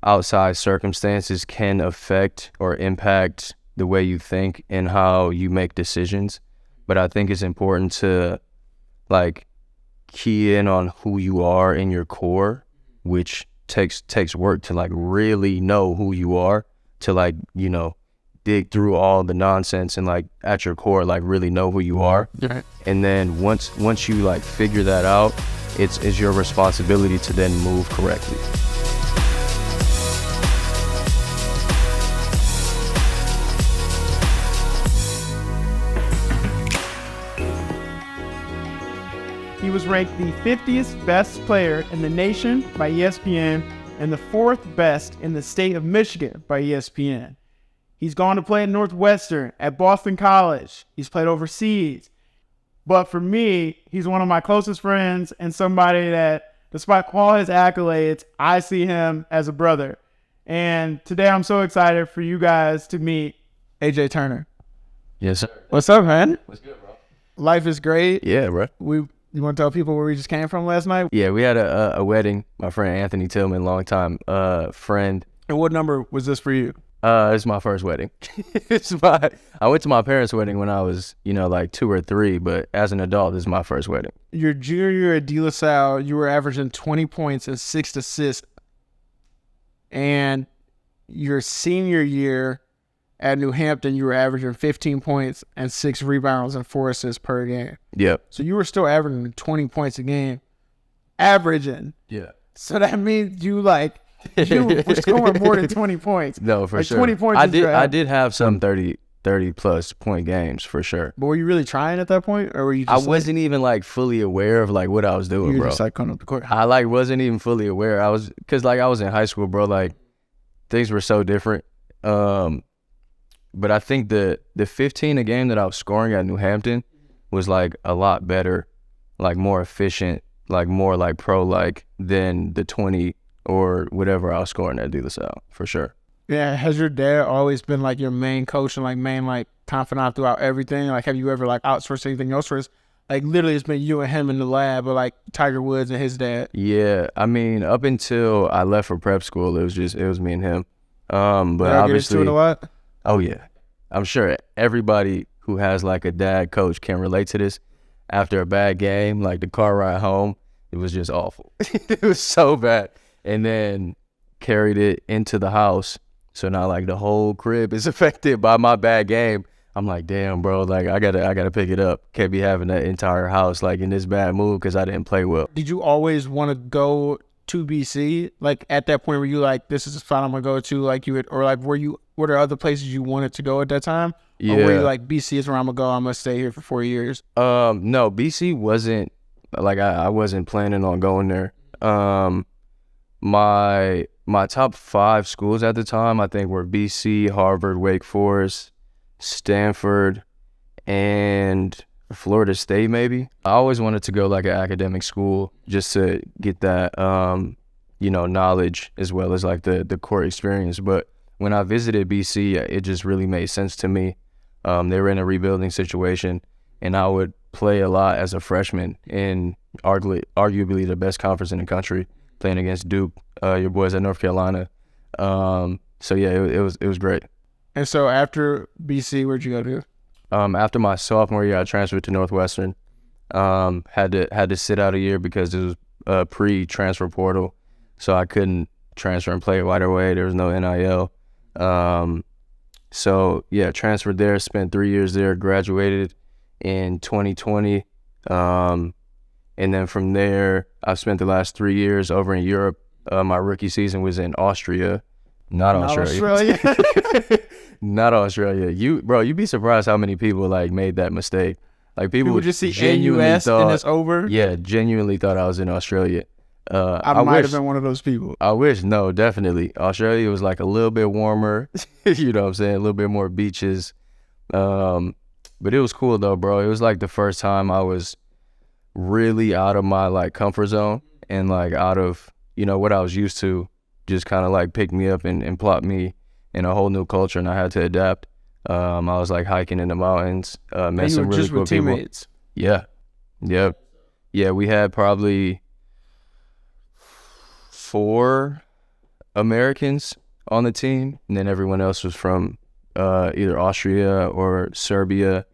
outside circumstances can affect or impact the way you think and how you make decisions. But I think it's important to like key in on who you are in your core, which takes work to like really know who you are, to like, you know, dig through all the nonsense and like at your core like really know who you are. Right. And then once you like figure that out, it's your responsibility to then move correctly. He was ranked the 50th best player in the nation by ESPN and the 4th best in the state of Michigan by ESPN. He's gone to play at Northwestern, at Boston College. He's played overseas. But for me, he's one of my closest friends and somebody that, despite all his accolades, I see him as a brother. And today I'm so excited for you guys to meet AJ Turner. Yes, sir. What's up, man? What's good, bro? Life is great. Yeah, bro. You want to tell people where we just came from last night? Yeah, we had a wedding. My friend Anthony Tillman, longtime friend. And what number was this for you? It's my first wedding. I went to my parents' wedding when I was, you know, like 2 or 3, but as an adult, this is my first wedding. Your junior year at De La Salle, you were averaging 20 points and 6 assists. And your senior year at New Hampton, you were averaging 15 points and 6 rebounds and 4 assists per game. Yep. So you were still averaging 20 points a game. Averaging. Yeah. So that means you were scoring more than 20 points. No, for like sure. 20 points. I did have some 30 plus point games for sure. But were you really trying at that point, or were you? I wasn't even like fully aware of like what I was doing, you were bro. Just like coming up the court. I like wasn't even fully aware. Cause like I was in high school, bro. Like things were so different. But I think the 15 a game that I was scoring at New Hampton was like a lot better, like more efficient, like more like pro like than the 20 or whatever I was scoring at De La Salle, for sure. Yeah, has your dad always been like your main coach and like main like confidant throughout everything? Like, have you ever like outsourced anything else for us? Like literally, it's been you and him in the lab, or like Tiger Woods and his dad. Yeah, I mean, up until I left for prep school, it was me and him. But obviously, get into it a lot. Oh yeah, I'm sure everybody who has like a dad coach can relate to this. After a bad game, like the car ride home, it was just awful. It was so bad. And then carried it into the house. So now like the whole crib is affected by my bad game. I'm like, damn, bro, like I gotta pick it up. Can't be having that entire house like in this bad mood because I didn't play well. Did you always want to go to BC? Like at that point, were you like, this is the spot I'm gonna go to? Like you would, or like were there other places you wanted to go at that time? Yeah. Or were you like, BC is where I'm gonna go, I'm gonna stay here for 4 years? No, BC wasn't like I wasn't planning on going there. My top 5 schools at the time, I think, were BC, Harvard, Wake Forest, Stanford, and Florida State, maybe. I always wanted to go like an academic school just to get that, knowledge as well as like the core experience. But when I visited BC, it just really made sense to me. They were in a rebuilding situation, and I would play a lot as a freshman in arguably the best conference in the country, playing against Duke, your boys at North Carolina. So yeah, it was great. And so after BC, where'd you go to? After my sophomore year, I transferred to Northwestern. Had to sit out a year because it was pre-transfer portal, so I couldn't transfer and play right away. There was no NIL. So yeah, transferred there, spent 3 years there, graduated in 2020. And then from there, I spent the last 3 years over in Europe. My rookie season was in Austria, not Australia. Not Australia. You'd be surprised how many people like made that mistake. Like people would just see AUS and it's over. Yeah, genuinely thought I was in Australia. I might have been one of those people. I wish. No, definitely. Australia was like a little bit warmer. You know what I'm saying? A little bit more beaches. But it was cool though, bro. It was like the first time I was really out of my like comfort zone and like out of, what I was used to, just kind of like picked me up and plopped me in a whole new culture, and I had to adapt. I was like hiking in the mountains, met some really cool people. Teammates. Yeah. We had probably 4 Americans on the team, and then everyone else was from either Austria or Serbia,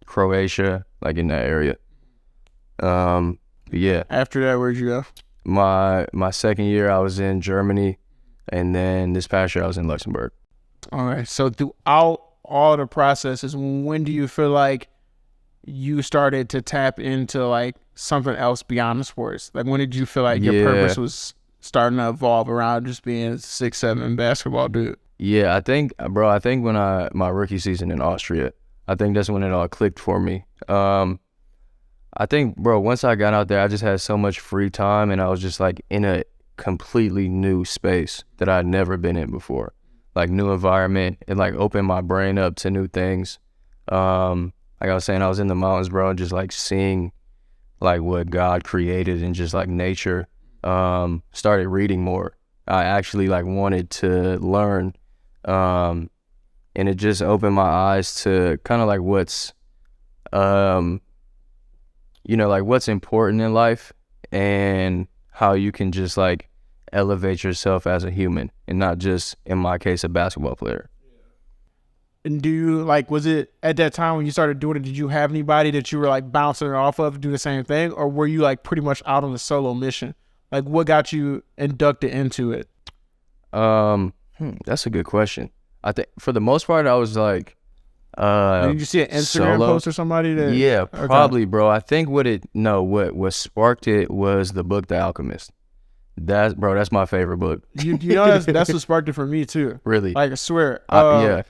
Croatia, like in that area. Yeah. After that, where'd you go? My second year, I was in Germany, and then this past year, I was in Luxembourg. All right. So throughout all the processes, when do you feel like you started to tap into like something else beyond the sports? Like when did you feel like your purpose was starting to evolve around just being a 6'7" basketball dude? Yeah, I think when my rookie season in Austria, I think that's when it all clicked for me. I think, bro, once I got out there, I just had so much free time, and I was just like in a completely new space that I'd never been in before. Like new environment, it like opened my brain up to new things. Like I was saying, I was in the mountains, bro, just like seeing like what God created and just like nature. Started reading more. I actually like wanted to learn. And it just opened my eyes to kind of like what's, like what's important in life and how you can just like elevate yourself as a human and not just, in my case, a basketball player. And do you like, was it at that time when you started doing it, did you have anybody that you were like bouncing off of to do the same thing? Or were you like pretty much out on a solo mission? Like what got you inducted into it? That's a good question. I think for the most part, I was like, did you see an Instagram solo post or somebody that? Yeah, probably, bro. I think what sparked it was the book The Alchemist. That's my favorite book. You know that's what sparked it for me too. Really? Like I swear. Yeah.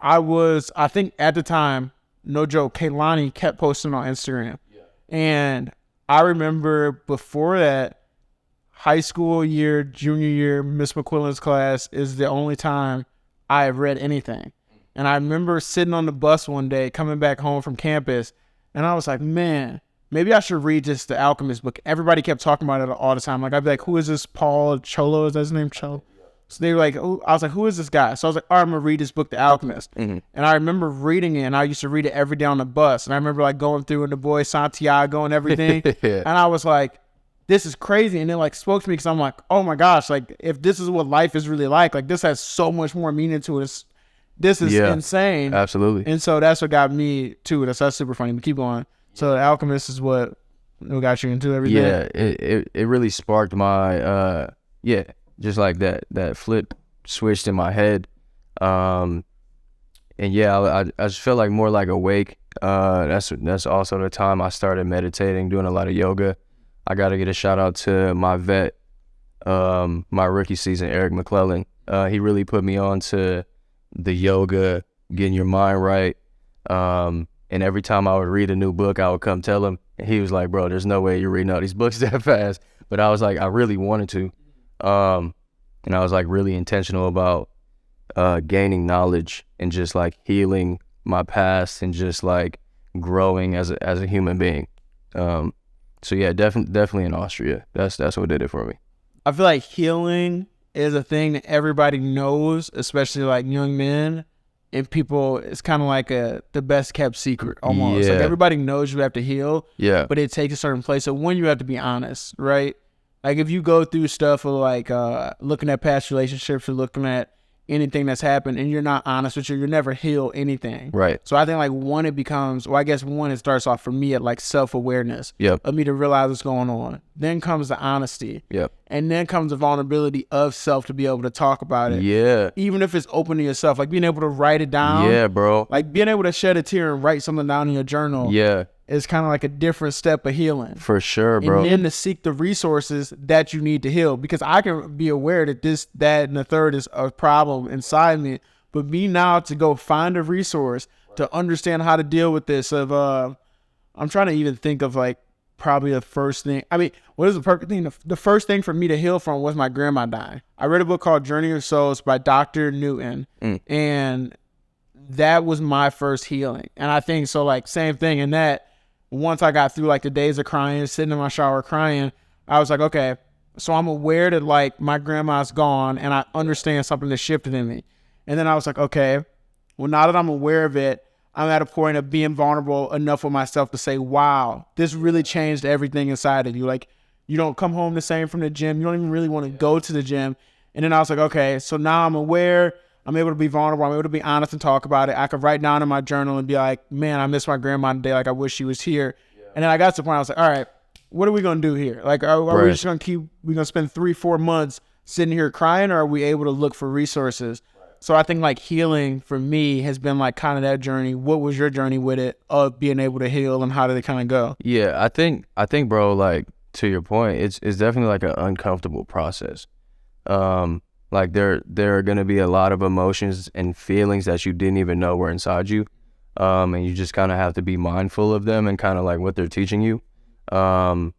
I think at the time, no joke, Kaylani kept posting on Instagram. Yeah. And I remember before that, high school year, junior year, Miss McQuillan's class is the only time I have read anything. And I remember sitting on the bus one day, coming back home from campus, and I was like, man, maybe I should read just The Alchemist book. Everybody kept talking about it all the time. Like, I'd be like, who is this Paul Cholo? Is that his name, Cholo? So they were like, oh, I was like, who is this guy? So I was like, all right, I'm going to read this book, The Alchemist. Mm-hmm. And I remember reading it, and I used to read it every day on the bus. And I remember like going through and the boy Santiago and everything. Yeah. And I was like, this is crazy. And it like spoke to me because I'm like, oh my gosh, like if this is what life is really like this has so much more meaning to it. This is insane. Absolutely. And so that's what got me to it. That's super funny. But keep going. So The Alchemist is what got you into everything? Yeah, it really sparked my, just like that flip switched in my head. And yeah, I just felt like more like awake. That's also the time I started meditating, doing a lot of yoga. I got to get a shout out to my vet, my rookie season, Eric McClellan. He really put me on to the yoga, getting your mind right. And every time I would read a new book, I would come tell him, and he was like, bro, there's no way you're reading all these books that fast. But I was like, I really wanted to. And I was like really intentional about gaining knowledge and just like healing my past and just like growing as a human being. So yeah, definitely in Austria. That's what did it for me. I feel like healing is a thing that everybody knows, especially like young men and people. It's kind of like the best kept secret almost. Yeah. Like everybody knows you have to heal. Yeah. But it takes a certain place. So when you have to be honest, right? Like if you go through stuff of like looking at past relationships or looking at anything that's happened and you're not honest with you'll never heal anything. Right. So I think like it starts off for me at like self-awareness. Yep. Of me to realize what's going on. Then comes the honesty. Yep. And then comes the vulnerability of self to be able to talk about it. Yeah. Even if it's open to yourself, like being able to write it down. Yeah, bro. Like being able to shed a tear and write something down in your journal. Yeah. Is kind of like a different step of healing. For sure, bro. And then to seek the resources that you need to heal. Because I can be aware that this, that, and the third is a problem inside me. But me now to go find a resource to understand how to deal with this I'm trying to even think of like probably the first thing. I mean, what is the perfect thing? The first thing for me to heal from was my grandma dying. I read a book called Journey of Souls by Dr. Newton. And that was my first healing. And I think so like same thing in that once I got through like the days of crying, sitting in my shower crying, I was like, okay, so I'm aware that like my grandma's gone and I understand something that shifted in me. And then I was like, okay, well, now that I'm aware of it, I'm at a point of being vulnerable enough with myself to say, wow, this really changed everything inside of you. Like You don't come home the same from the gym. You don't even really want to go to the gym. And then I was like, okay, so now I'm aware. I'm able to be vulnerable. I'm able to be honest and talk about it. I could write down in my journal and be like, man, I miss my grandma today. Like, I wish she was here. Yeah. And then I got to the point I was like, all right, what are we going to do here? Like, are we just going to we're going to spend 3-4 months sitting here crying, or are we able to look for resources? Right. So I think like healing for me has been like kind of that journey. What was your journey with it of being able to heal, and how did it kind of go? Yeah, I think, bro, like, to your point, it's definitely like an uncomfortable process. Like there are going to be a lot of emotions and feelings that you didn't even know were inside you. And you just kind of have to be mindful of them and kind of like what they're teaching you. And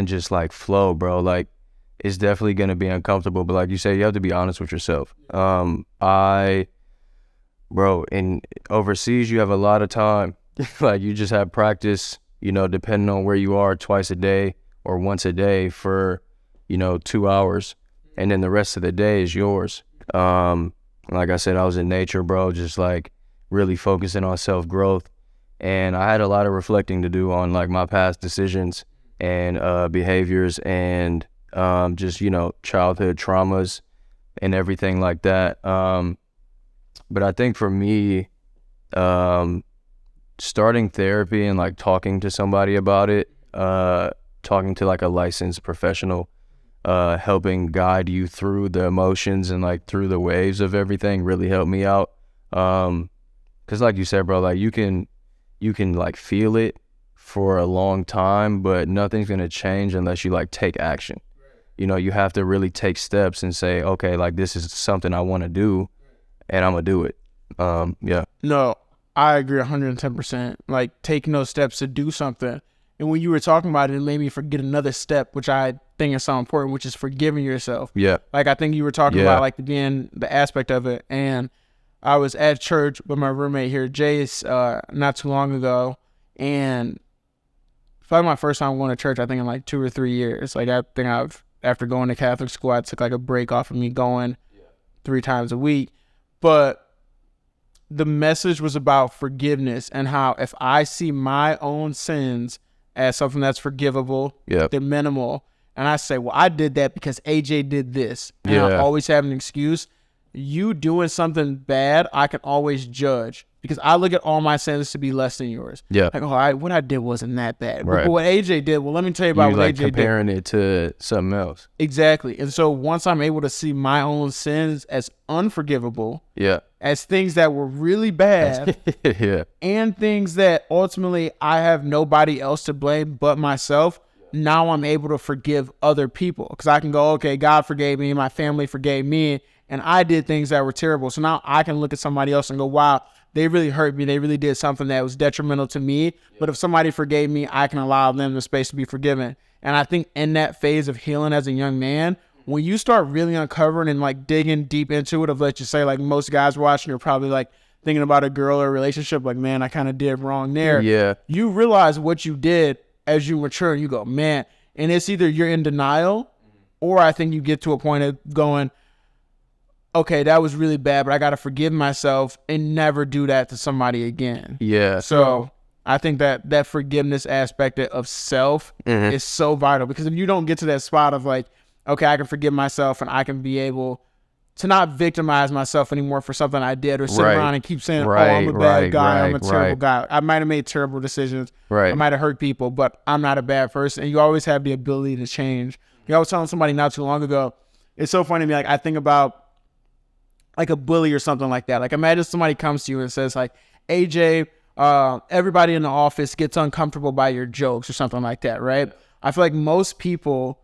just like flow, bro. Like, it's definitely going to be uncomfortable, but like you say, you have to be honest with yourself. Bro, in overseas, you have a lot of time. Like, you just have practice, you know, depending on where you are, twice a day or once a day for, you know, 2 hours. And then the rest of the day is yours. Like I said, I was in nature, bro, just like really focusing on self-growth. And I had a lot of reflecting to do on like my past decisions and behaviors and just, you know, childhood traumas and everything like that. But I think for me, starting therapy and like talking to somebody about it, talking to like a licensed professional, helping guide you through the emotions and like through the waves of everything really helped me out. Cause like you said, bro, like you can like feel it for a long time, but nothing's going to change unless you like take action. You know, you have to really take steps and say, okay, like this is something I want to do and I'm gonna do it. Yeah. No, I agree 110%. Like taking those steps to do something. And when you were talking about it, it made me forget another step, which I think is so important, which is forgiving yourself. Yeah. Like I think you were talking about like the aspect of it. And I was at church with my roommate here, Jace, not too long ago. And it's probably my first time going to church, I think in like 2 or 3 years. Like I think after going to Catholic school, I took like a break off of me going 3 times a week. But the message was about forgiveness and how if I see my own sins as something that's forgivable, they're minimal, and I say, well, I did that because AJ did this, and I always have an excuse. You doing something bad, I can always judge because I look at all my sins to be less than yours. Yeah. Like, what I did wasn't that bad. Right. But what AJ did, well, let me tell you about what AJ did. Comparing it to something else. Exactly. And so once I'm able to see my own sins as unforgivable, as things that were really bad, and things that ultimately I have nobody else to blame but myself, now I'm able to forgive other people because I can go, okay, God forgave me, my family forgave me, and I did things that were terrible. So now I can look at somebody else and go, wow, they really hurt me. They really did something that was detrimental to me. But if somebody forgave me, I can allow them the space to be forgiven. And I think in that phase of healing as a young man, when you start really uncovering and like digging deep into it, of let's just say like most guys watching are probably like thinking about a girl or a relationship, like, man, I kind of did wrong there. Yeah. You realize what you did as you mature and you go, man, and it's either you're in denial or I think you get to a point of going, okay, that was really bad, but I got to forgive myself and never do that to somebody again. Yeah. So I think that forgiveness aspect of self is so vital, because if you don't get to that spot of like, okay, I can forgive myself and I can be able to not victimize myself anymore for something I did, or sit around and keep saying, oh, I'm a bad guy, I'm a terrible guy. I might have made terrible decisions. I might have hurt people, but I'm not a bad person. And you always have the ability to change. I was telling somebody not too long ago, it's so funny to me, like I think about like a bully or something like that. Like imagine somebody comes to you and says like, AJ, everybody in the office gets uncomfortable by your jokes or something like that, right? I feel like most people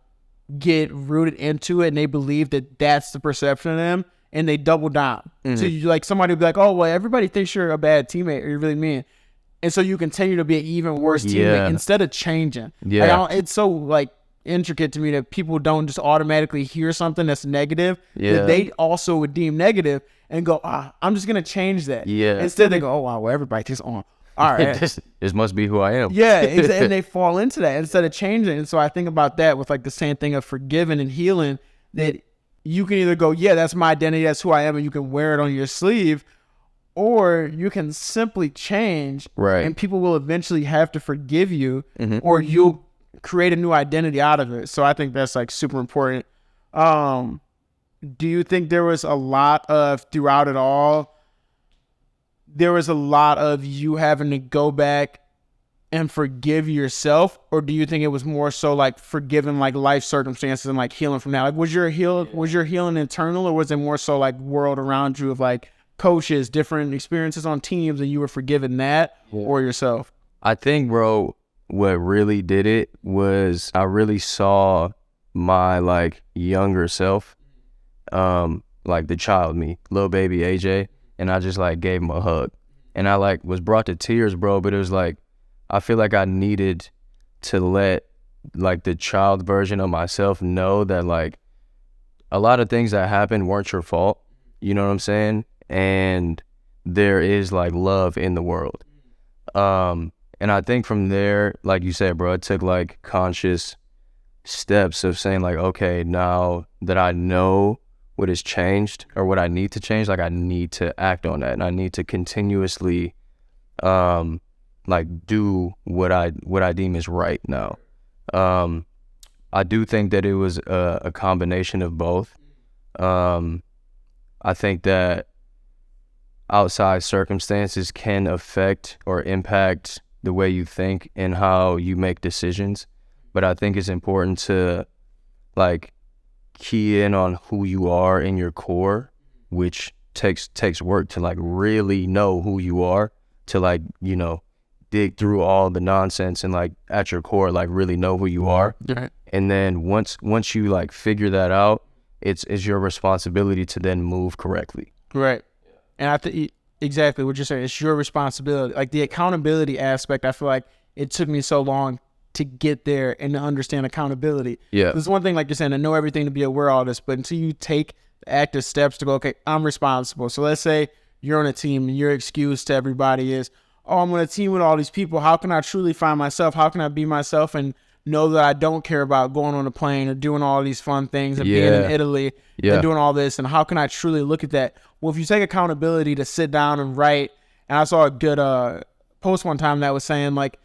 get rooted into it and they believe that that's the perception of them and they double down. So you like somebody will be like, oh, well, everybody thinks you're a bad teammate or you're really mean. And so you continue to be an even worse teammate instead of changing. Like, it's so like intricate to me that people don't just automatically hear something that's negative that they also would deem negative and go, I'm just going to change that. Instead they go, oh, wow, well, everybody just on. All right. This must be who I am. And they fall into that instead of changing. And so I think about that with like the same thing of forgiving and healing, that you can either go, that's my identity, that's who I am, and you can wear it on your sleeve, or you can simply change and people will eventually have to forgive you, or you'll create a new identity out of it. So I think that's like super important. Do you think there was a lot of, throughout it all, there was a lot of you having to go back and forgive yourself, or do you think it was more so like forgiving like life circumstances and like healing from that? Like, was your healing internal, or was it more so like world around you of like coaches, different experiences on teams, and you were forgiving that or yourself? I think, bro, what really did it was I really saw my like younger self, like the child me, little baby AJ, and I just like gave him a hug, and I like was brought to tears, bro. But it was like, I feel like I needed to let like the child version of myself know that like a lot of things that happened weren't your fault. You know what I'm saying? And there is like love in the world. And I think from there, like you said, bro, it took like conscious steps of saying like, okay, now that I know what has changed or what I need to change, like I need to act on that, and I need to continuously like do what I deem is right now. I do think that it was a combination of both. I think that outside circumstances can affect or impact the way you think and how you make decisions, but I think it's important to like key in on who you are in your core, which takes work to like really know who you are, to like, you know, dig through all the nonsense and like at your core like really know who you are. Right. And then once you like figure that out, it's your responsibility to then move correctly. Right. And I think exactly what you're saying. It's your responsibility. Like the accountability aspect, I feel like it took me so long to get there and to understand accountability. Yeah. There's one thing, like you're saying, to know everything, to be aware of all this, but until you take the active steps to go, okay, I'm responsible. So let's say you're on a team and your excuse to everybody is, oh, I'm on a team with all these people. How can I truly find myself? How can I be myself and know that I don't care about going on a plane or doing all these fun things and being in Italy and doing all this? And how can I truly look at that? Well, if you take accountability to sit down and write, and I saw a good post one time that was saying like,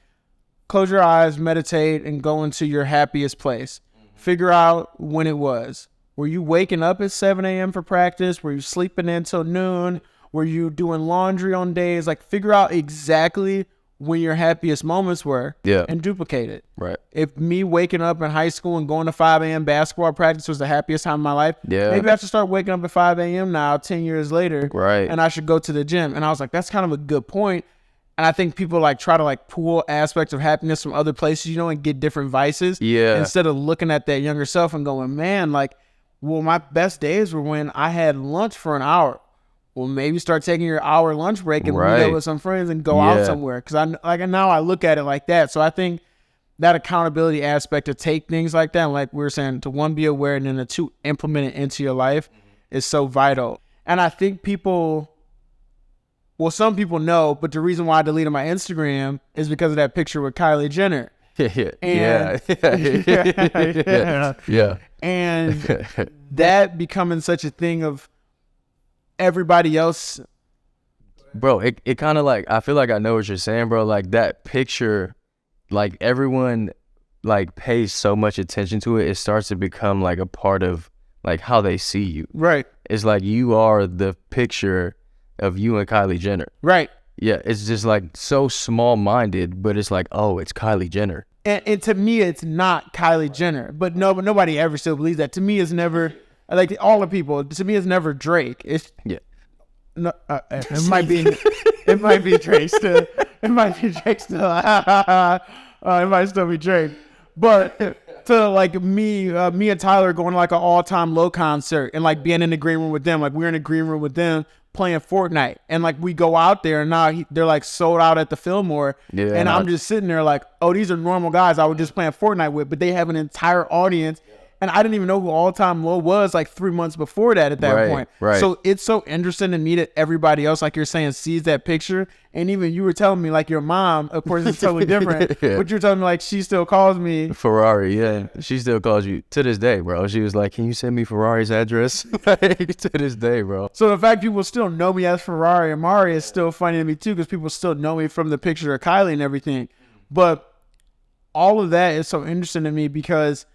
close your eyes, meditate, and go into your happiest place. Figure out when it was. Were you waking up at 7 a.m. for practice? Were you sleeping until noon? Were you doing laundry on days? Like, figure out exactly when your happiest moments were and duplicate it. Right. If me waking up in high school and going to 5 a.m. basketball practice was the happiest time of my life, maybe I should start waking up at 5 a.m. now, 10 years later, Right. and I should go to the gym. And I was like, that's kind of a good point. And I think people like try to like pull aspects of happiness from other places, you know, and get different vices. Yeah. Instead of looking at that younger self and going, man, like, well, my best days were when I had lunch for an hour. Well, maybe start taking your hour lunch break and meet up with some friends and go out somewhere. Because now I look at it like that. So I think that accountability aspect to take things like that, like we were saying, to one, be aware, and then to two, implement it into your life is so vital. And I think some people know, but the reason why I deleted my Instagram is because of that picture with Kylie Jenner. Yeah. And that becoming such a thing of everybody else. Bro, it kind of like, I feel like I know what you're saying, bro. Like that picture, like everyone like pays so much attention to it. It starts to become like a part of like how they see you. Right. It's like you are the picture of you and Kylie Jenner. Right. Yeah, it's just like so small-minded, but it's like, oh, it's Kylie Jenner. And to me, it's not Kylie Jenner. But nobody ever still believes that. To me, it's never, like all the people, to me, it's never Drake. It's no, it might be Drake still. It might be Drake still. It might still be Drake. But to like me and Tyler going to like an all-time low concert and like being in the green room with them, like we're in the green room with them playing Fortnite, and like we go out there and now they're like sold out at the Fillmore, and I'm just sitting there like, oh, these are normal guys I was just playing Fortnite with, but they have an entire audience. And I didn't even know who All Time Low was like 3 months before that at that point. Right. So it's so interesting to me that everybody else, like you're saying, sees that picture. And even you were telling me, like your mom, of course, it's totally different. But you're telling me, like, she still calls me. Ferrari, yeah. She still calls you to this day, bro. She was like, can you send me Ferrari's address? Like, to this day, bro. So the fact people still know me as Ferrari Amari is still funny to me, too, because people still know me from the picture of Kylie and everything. But all of that is so interesting to me because,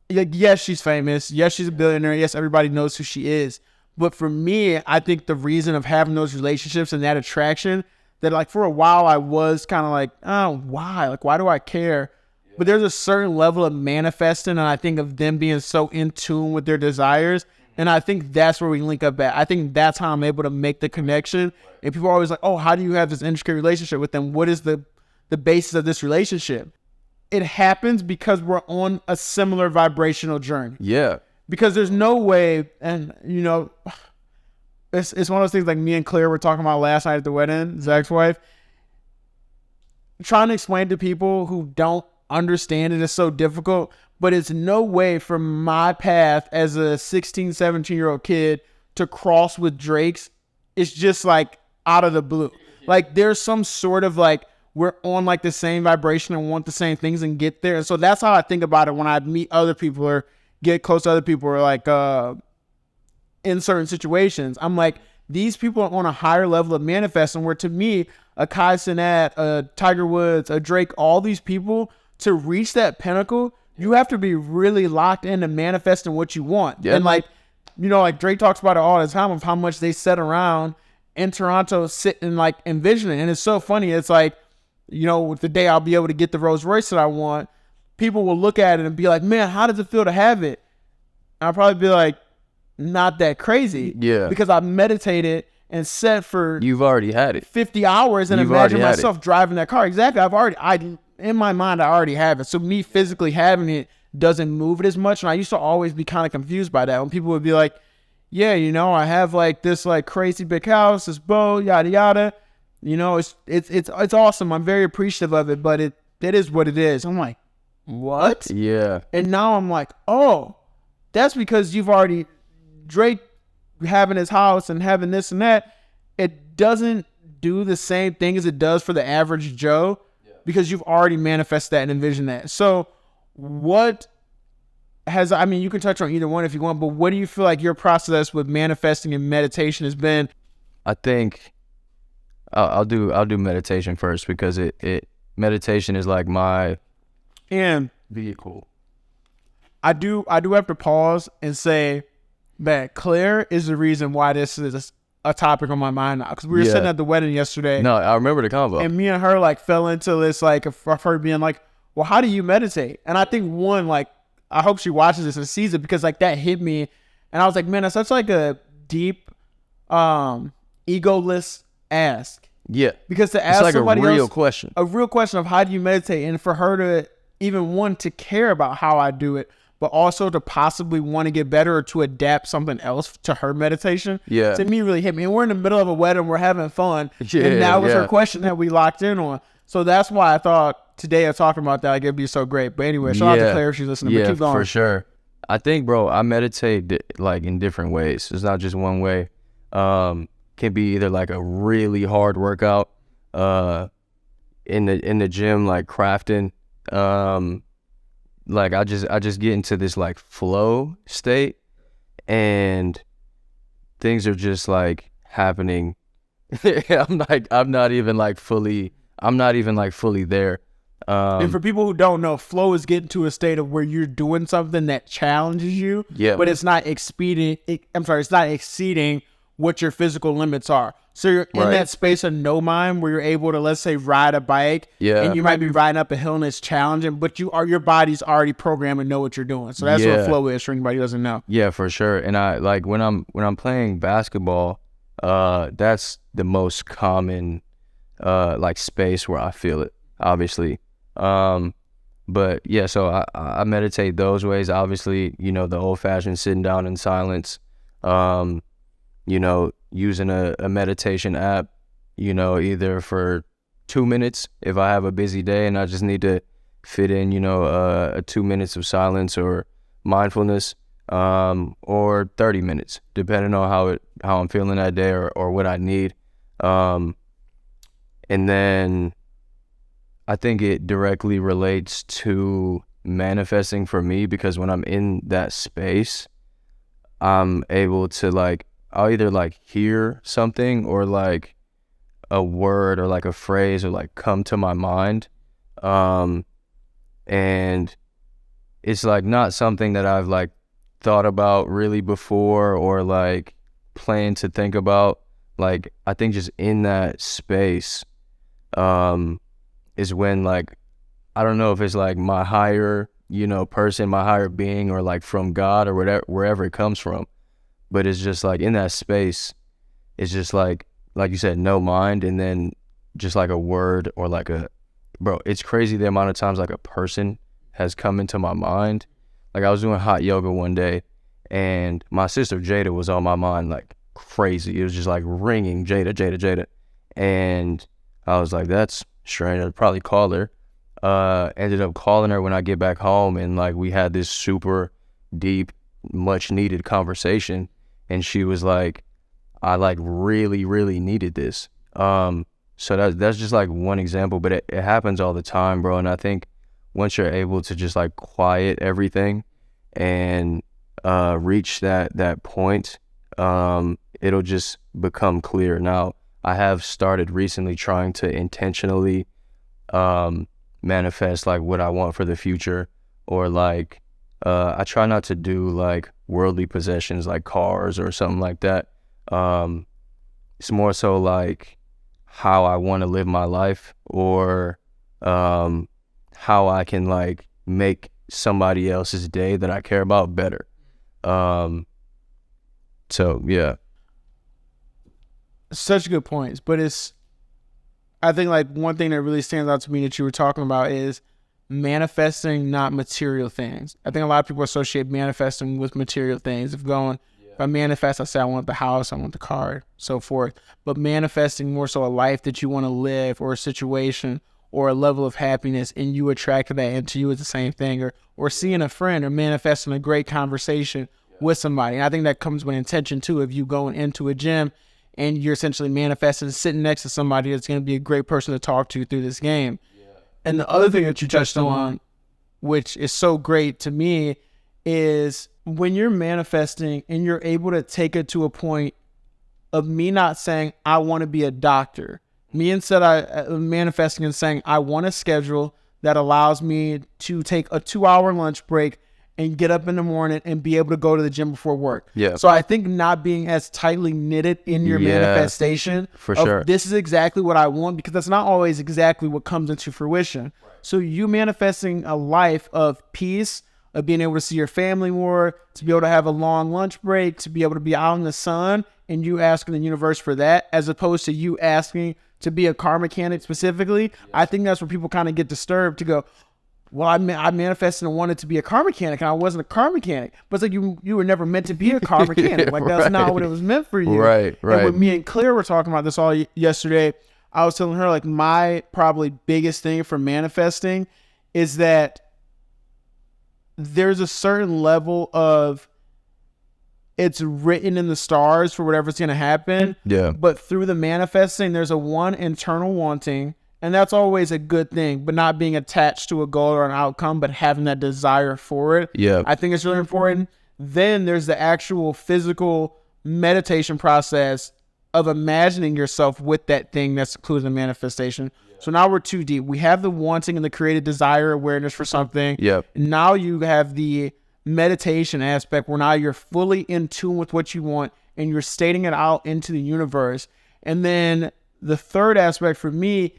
like, yes, she's famous. Yes, she's a billionaire. Yes, everybody knows who she is. But for me, I think the reason of having those relationships and that attraction, that like for a while I was kind of like, oh, why? Like, why do I care? But there's a certain level of manifesting, and I think of them being so in tune with their desires. And I think that's where we link up at. I think that's how I'm able to make the connection. And people are always like, oh, how do you have this intricate relationship with them? What is the basis of this relationship? It happens because we're on a similar vibrational journey. Yeah. Because there's no way, and you know, it's one of those things like me and Claire were talking about last night at the wedding, Zach's wife. Trying to explain to people who don't understand it is so difficult, but it's no way from my path as a 16, 17-year-old kid to cross with Drake's. It's just like out of the blue. Like there's some sort of like, we're on like the same vibration and want the same things and get there. And so that's how I think about it when I meet other people or get close to other people or like in certain situations. I'm like, these people are on a higher level of manifesting, where to me, a Kai Cenat, a Tiger Woods, a Drake, all these people, to reach that pinnacle, you have to be really locked into manifesting what you want. Yeah. And like, you know, like Drake talks about it all the time of how much they sit around in Toronto sitting like envisioning. And it's so funny. It's like, you know, the day I'll be able to get the Rolls Royce that I want, people will look at it and be like, man, how does it feel to have it? And I'll probably be like, not that crazy. Yeah. Because I meditated and set for You've already had it. 50 hours and You've imagine already had myself driving that car. Exactly. In my mind, I already have it. So me physically having it doesn't move it as much. And I used to always be kind of confused by that when people would be like, yeah, you know, I have like this like crazy big house, this boat, yada, yada. You know, it's awesome. I'm very appreciative of it, but it is what it is. I'm like, what? Yeah. And now I'm like, oh, that's because you've already, Drake having his house and having this and that, it doesn't do the same thing as it does for the average Joe, because you've already manifested that and envisioned that. So what has, I mean, you can touch on either one if you want, but what do you feel like your process with manifesting and meditation has been? I think I'll do meditation first, because it meditation is like my And vehicle. I do have to pause and say that Claire is the reason why this is a topic on my mind now. Because we were sitting at the wedding yesterday. No, I remember the convo. And me and her like fell into this, like, of her being like, well, how do you meditate? And I think one, like, I hope she watches this and sees it, because like that hit me. And I was like, man, that's such like a deep, egoless ask. Yeah. Because to ask it's like somebody a real else question. a real question of how do you meditate, and for her to even want to care about how I do it, but also to possibly want to get better or to adapt something else to her meditation. Yeah. To me, really hit me. And we're in the middle of a wedding, we're having fun. Yeah, and that was yeah. her question that we locked in on. So that's why I thought today of talking about that, like, it'd be so great. But anyway, shout out to Claire if she's listening. Yeah, but keep going. for sure. I think, bro, I meditate like in different ways. It's not just one way. Can be either like a really hard workout, in the gym, like crafting. Like I just get into this like flow state, and things are just like happening. I'm not even like fully there. And for people who don't know, flow is getting to a state of where you're doing something that challenges you, but it's not exceeding what your physical limits are. So you're in that space of no mind where you're able to, let's say, ride a bike, and you might be riding up a hill and it's challenging, but your body's already programmed and know what you're doing. So that's what flow is for anybody who doesn't know. Yeah, for sure. And I like when I'm playing basketball, that's the most common like space where I feel it, obviously. But yeah, so I meditate those ways. Obviously, you know, the old fashioned sitting down in silence, you know, using a meditation app, you know, either for 2 minutes if I have a busy day and I just need to fit in, you know, a 2 minutes of silence or mindfulness, or 30 minutes, depending on how I'm feeling that day or what I need. And then I think it directly relates to manifesting for me, because when I'm in that space, I'm able to like, I'll either like hear something or like a word or like a phrase or like come to my mind, And it's like not something that I've like thought about really before or like planned to think about. Like I think just in that space is when like I don't know if it's like my higher, you know, person, my higher being, or like from God or whatever, wherever it comes from. But it's just like in that space, it's just like you said, no mind, and then just like a word or like bro, it's crazy the amount of times like a person has come into my mind. Like I was doing hot yoga one day and my sister Jada was on my mind like crazy. It was just like ringing, Jada, Jada, Jada. And I was like, that's strange. I'd probably call her. Ended up calling her when I get back home, and like we had this super deep, much needed conversation. And she was like, I like really, really needed this. So that's just like one example, but it happens all the time, bro. And I think once you're able to just like quiet everything and reach that point, it'll just become clear. Now, I have started recently trying to intentionally manifest like what I want for the future, or like I try not to do like worldly possessions like cars or something like that. It's more so like how I want to live my life, or how I can like make somebody else's day that I care about better. So yeah. Such good points, but I think like one thing that really stands out to me that you were talking about is manifesting, not material things. I think a lot of people associate manifesting with material things. If I manifest, I say I want the house, I want the car, so forth. But manifesting more so a life that you want to live, or a situation, or a level of happiness, and you attract that into you is the same thing. Or seeing a friend, or manifesting a great conversation with somebody. And I think that comes with intention too. If you going into a gym and you're essentially manifesting sitting next to somebody that's going to be a great person to talk to through this game. And the other thing that you touched on, which is so great to me, is when you're manifesting and you're able to take it to a point of me not saying, I want to be a doctor. Me instead, I'm manifesting and saying, I want a schedule that allows me to take a 2-hour lunch break and get up in the morning and be able to go to the gym before work. Yeah. So I think not being as tightly knitted in your manifestation for sure. This is exactly what I want, because that's not always exactly what comes into fruition. Right. So you manifesting a life of peace, of being able to see your family more, to be able to have a long lunch break, to be able to be out in the sun, and you asking the universe for that, as opposed to you asking to be a car mechanic specifically. Yes. I think that's where people kind of get disturbed to go, well, I manifested and wanted to be a car mechanic, and I wasn't a car mechanic. But it's like you were never meant to be a car mechanic. Like that's not what it was meant for you. Right. And with me and Claire were talking about this all yesterday, I was telling her like my probably biggest thing for manifesting is that there's a certain level of it's written in the stars for whatever's going to happen. Yeah. But through the manifesting, there's a one internal wanting. And that's always a good thing, but not being attached to a goal or an outcome, but having that desire for it. Yeah. I think it's really important. Then there's the actual physical meditation process of imagining yourself with that thing that's included in manifestation. Yeah. So now we're too deep. We have the wanting and the created desire, awareness for something. Yep. Now you have the meditation aspect where now you're fully in tune with what you want and you're stating it out into the universe. And then the third aspect for me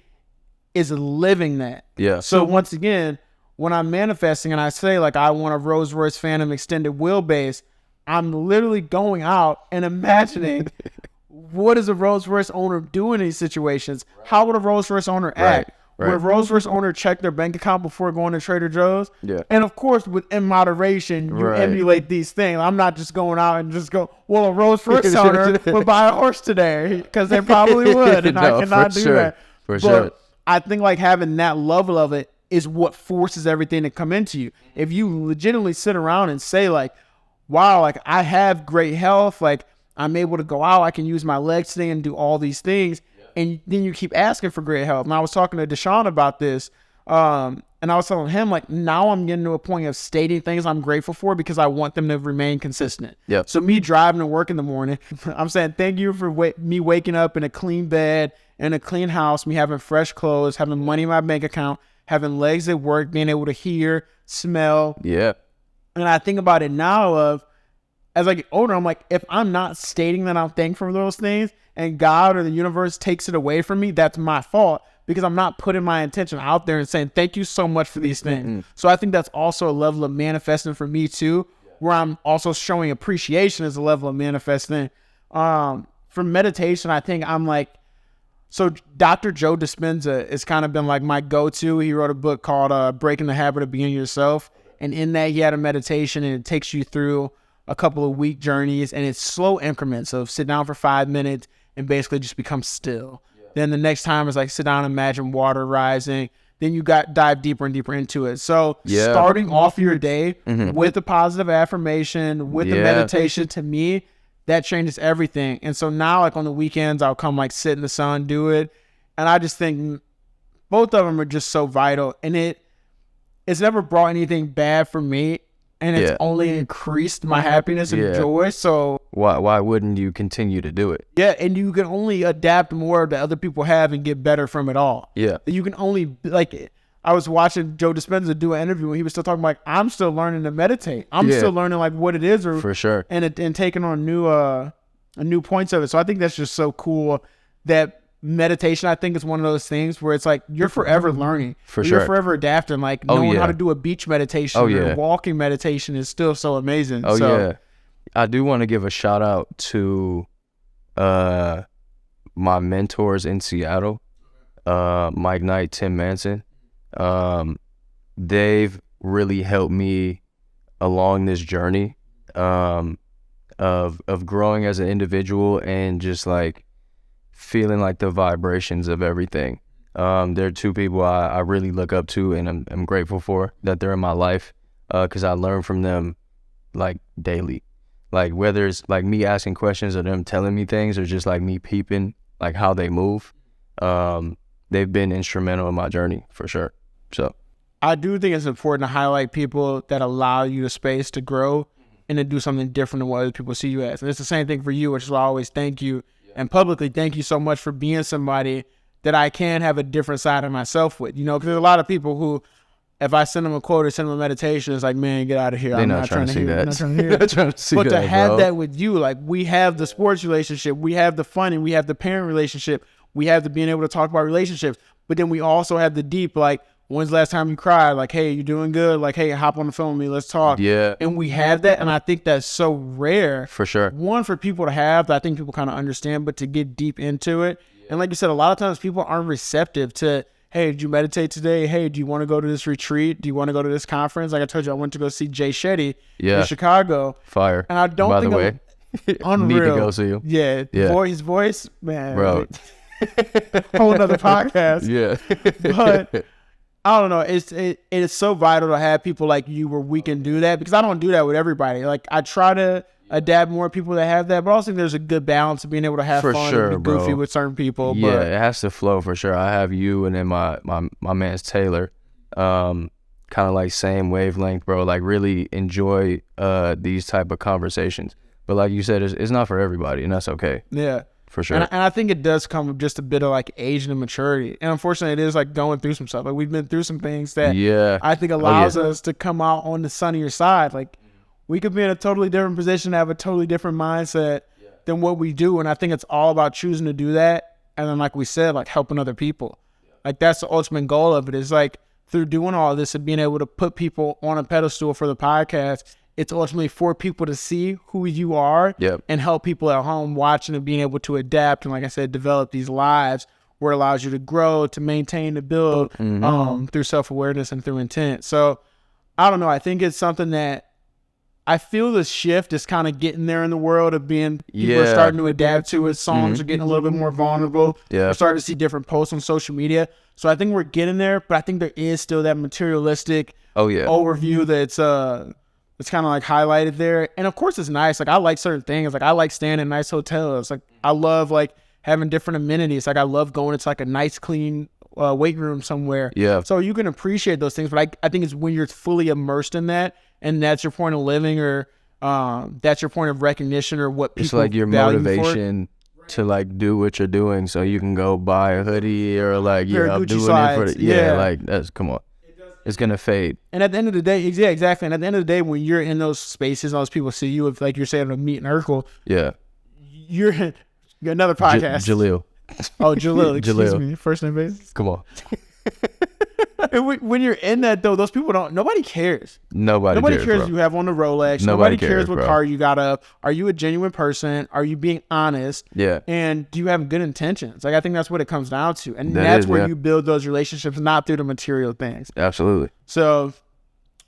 is living that. Yeah. So once again, when I'm manifesting and I say like I want a Rolls Royce Phantom extended wheelbase, I'm literally going out and imagining what does a Rolls Royce owner do in these situations? Right. How would a Rolls Royce owner act? Right. Would a Rolls Royce owner check their bank account before going to Trader Joe's? Yeah. And of course, within moderation, you emulate these things. I'm not just going out and just go, well, a Rolls Royce owner would buy a horse today, because they probably would, and I cannot do that. For sure. I think like having that level of it is what forces everything to come into you. If you legitimately sit around and say like, wow, like I have great health, like I'm able to go out, I can use my legs today and do all these things. Yeah. And then you keep asking for great health. And I was talking to Deshaun about this. And I was telling him like, now I'm getting to a point of stating things I'm grateful for because I want them to remain consistent. Yep. So me driving to work in the morning, I'm saying, thank you for me waking up in a clean bed, in a clean house, me having fresh clothes, having money in my bank account, having legs that work, being able to hear, smell. Yeah. And I think about it now of, as I get older, I'm like, if I'm not stating that I'm thankful for those things and God or the universe takes it away from me, that's my fault, because I'm not putting my intention out there and saying, thank you so much for these things. So I think that's also a level of manifesting for me too, where I'm also showing appreciation as a level of manifesting. For meditation, I think I'm like, so Dr. Joe Dispenza has kind of been like my go-to. He wrote a book called Breaking the Habit of Being Yourself. And in that, he had a meditation, and it takes you through a couple of week journeys, and it's slow increments of sit down for 5 minutes and basically just become still. Then the next time is like sit down and imagine water rising. Then you dive deeper and deeper into it. So starting off your day with a positive affirmation, with the meditation, to me, that changes everything. And so now, like on the weekends, I'll come like sit in the sun, do it. And I just think both of them are just so vital. And it's never brought anything bad for me. And it's only increased my happiness and joy. So why wouldn't you continue to do it? Yeah, and you can only adapt more that other people have and get better from it all. Yeah. You can only, like, I was watching Joe Dispenza do an interview, and he was still talking like, I'm still learning to meditate. I'm still learning like what it is, or for sure, and taking on new points of it. So I think that's just so cool that meditation, I think, is one of those things where it's like you're forever learning. You're forever adapting. Like knowing how to do a beach meditation or walking meditation is still so amazing. I do want to give a shout out to my mentors in Seattle, Mike Knight, Tim Manson. They've really helped me along this journey of growing as an individual and just like feeling like the vibrations of everything. They're two people I really look up to, and I'm grateful for that they're in my life, because I learn from them like daily. Like whether it's like me asking questions or them telling me things, or just like me peeping like how they move, they've been instrumental in my journey for sure. So I do think it's important to highlight people that allow you the space to grow and to do something different than what other people see you as. And it's the same thing for you, which is why I always thank you. And publicly, thank you so much for being somebody that I can have a different side of myself with, because there's a lot of people who, if I send them a quote or send them a meditation, it's like, man, get out of here. I'm not trying to see that. Not trying to hear it. But to have that with you, like we have the sports relationship, we have the fun, and we have the parent relationship, we have the being able to talk about relationships, but then we also have the deep, like, when's the last time you cried? Like, hey, you doing good? Like, hey, hop on the phone with me. Let's talk. Yeah. And we have that. And I think that's so rare. For sure. One, for people to have that I think people kind of understand, but to get deep into it. Yeah. And like you said, a lot of times people aren't receptive to, hey, did you meditate today? Hey, do you want to go to this retreat? Do you want to go to this conference? Like I told you, I went to go see Jay Shetty in Chicago. Fire. And I don't think, by the way, unreal. Need to go see you. Yeah. His voice, man. Bro. Whole another podcast. Yeah. But I don't know. It is so vital to have people like you where we can do that, because I don't do that with everybody. Like I try to adapt more people that have that, but I also think there's a good balance of being able to have fun and be goofy with certain people. Yeah, but it has to flow for sure. I have you, and then my man's Taylor, kind of like same wavelength, bro. Like really enjoy these type of conversations. But like you said, it's not for everybody, and that's okay. Yeah. For sure. And I think it does come with just a bit of like age and maturity. And unfortunately, it is like going through some stuff. Like we've been through some things that I think allows us to come out on the sunnier side. Like we could be in a totally different position, have a totally different mindset than what we do. And I think it's all about choosing to do that. And then like we said, like helping other people. Like that's the ultimate goal of it, is like through doing all this and being able to put people on a pedestal for the podcast, it's ultimately for people to see who you are and help people at home watching and being able to adapt. And like I said, develop these lives where it allows you to grow, to maintain, to build through self-awareness and through intent. So I don't know. I think it's something that I feel the shift is kind of getting there in the world of being, people are starting to adapt to it. Songs are getting a little bit more vulnerable. We're starting to see different posts on social media. So I think we're getting there, but I think there is still that materialistic overview that's it's kind of like highlighted there. And of course it's nice. Like I like certain things. Like I like staying in nice hotels. Like I love like having different amenities. Like I love going into like a nice clean weight room somewhere. Yeah. So you can appreciate those things. But I think it's when you're fully immersed in that, and that's your point of living, or that's your point of recognition, or what people it's like your value motivation to like do what you're doing, so you can go buy a hoodie or like Pair of I'm Gucci doing slides. it for the, Yeah. like that's come on, it's gonna fade. And at the end of the day, yeah, exactly. And at the end of the day, when you're in those spaces, all those people see you, if like you're saying a meet in Urkel, Yeah, you're another podcast. Jaleel, Oh, Jaleel, excuse Jaleel. me, first name basis. come on, And when you're in that though, those people nobody cares. nobody Nobody cares bro. you have on the Rolex. Nobody Nobody cares cares, what bro. car you got up. Are you a genuine person? Are you being honest? Yeah, And do you have good intentions? Like I think that's what it comes down to. And That that's is, where yeah. you build those relationships, not through the material things. absolutely. So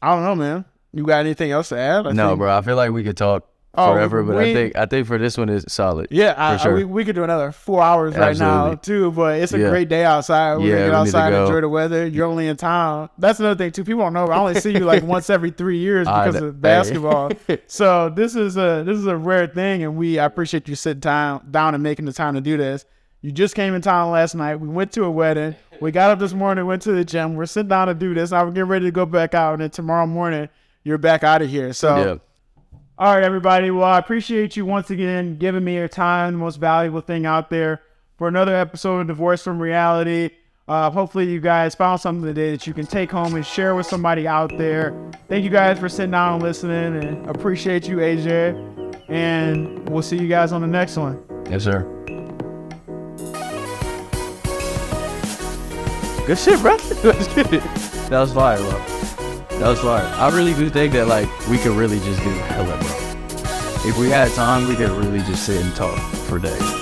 I don't know, man. You got anything else to add? I No, think- bro, I feel like we could talk Oh, forever, but we- I think for this one is solid. Yeah, For sure. we could do another 4 hours right now Absolutely. too, but it's a Yeah. great day outside. We're Yeah, gonna we get need to outside, go. enjoy the weather. You're only in town. That's another thing too. People don't know. I only see you like once every 3 years because of basketball. So this is a rare thing, and I appreciate you sitting down and making the time to do this. You just came in town last night. We went to a wedding. We got up this morning, went to the gym. We're sitting down to do this. Now we're getting ready to go back out, and then tomorrow morning you're back out of here. So. Yeah, All right, everybody. Well, I appreciate you once again giving me your time, the most valuable thing out there, for another episode of Divorce from Reality. Hopefully you guys found something today that you can take home and share with somebody out there. Thank you guys for sitting down and listening, and appreciate you, AJ. And we'll see you guys on the next one. yes, sir. Good shit, bro. That was fire, bro. That was fire. I really do think that like we could really just do hella, bro. If we had time, we could really just sit and talk for days.